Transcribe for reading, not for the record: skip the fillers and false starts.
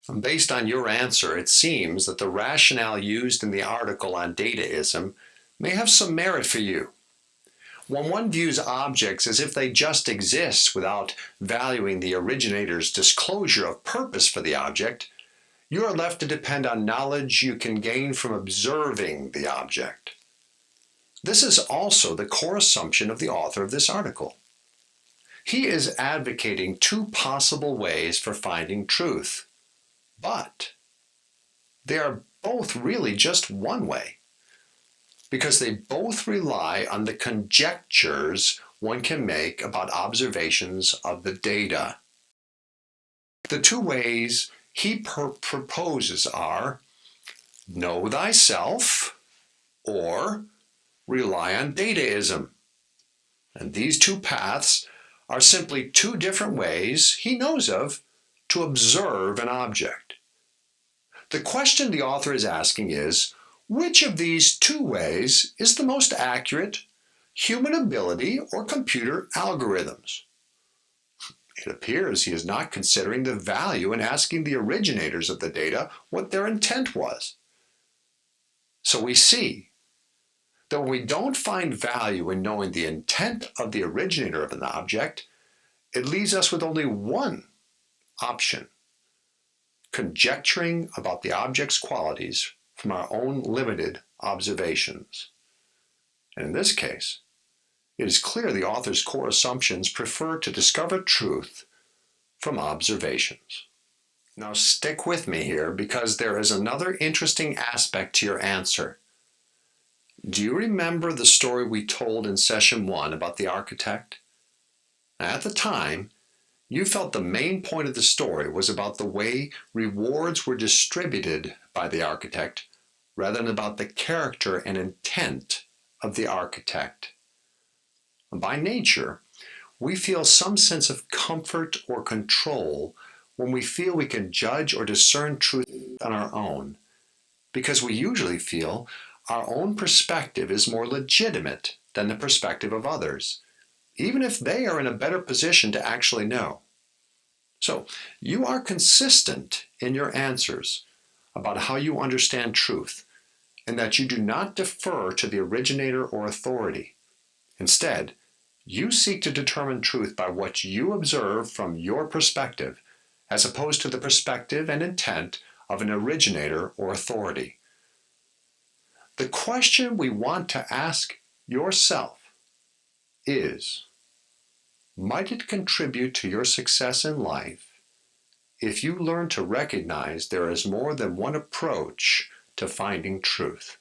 Based on your answer, it seems that the rationale used in the article on dataism may have some merit for you. When one views objects as if they just exist without valuing the originator's disclosure of purpose for the object, you are left to depend on knowledge you can gain from observing the object. This is also the core assumption of the author of this article. He is advocating two possible ways for finding truth, but they are both really just one way, because they both rely on the conjectures one can make about observations of the data. The two ways he proposes are know thyself or rely on dataism. And these two paths are simply two different ways he knows of to observe an object. The question the author is asking is, which of these two ways is the most accurate, human ability or computer algorithms? It appears he is not considering the value in asking the originators of the data what their intent was. So we see that when we don't find value in knowing the intent of the originator of an object, it leaves us with only one option: conjecturing about the object's qualities from our own limited observations. And in this case, it is clear the author's core assumptions prefer to discover truth from observations. Now stick with me here, because there is another interesting aspect to your answer. Do you remember the story we told in session 1 about the architect? At the time, you felt the main point of the story was about the way rewards were distributed by the architect rather than about the character and intent of the architect. By nature, we feel some sense of comfort or control when we feel we can judge or discern truth on our own, because we usually feel our own perspective is more legitimate than the perspective of others, even if they are in a better position to actually know. So, you are consistent in your answers about how you understand truth, and that you do not defer to the originator or authority. Instead, you seek to determine truth by what you observe from your perspective, as opposed to the perspective and intent of an originator or authority. The question we want to ask yourself is, might it contribute to your success in life if you learn to recognize there is more than one approach to finding truth?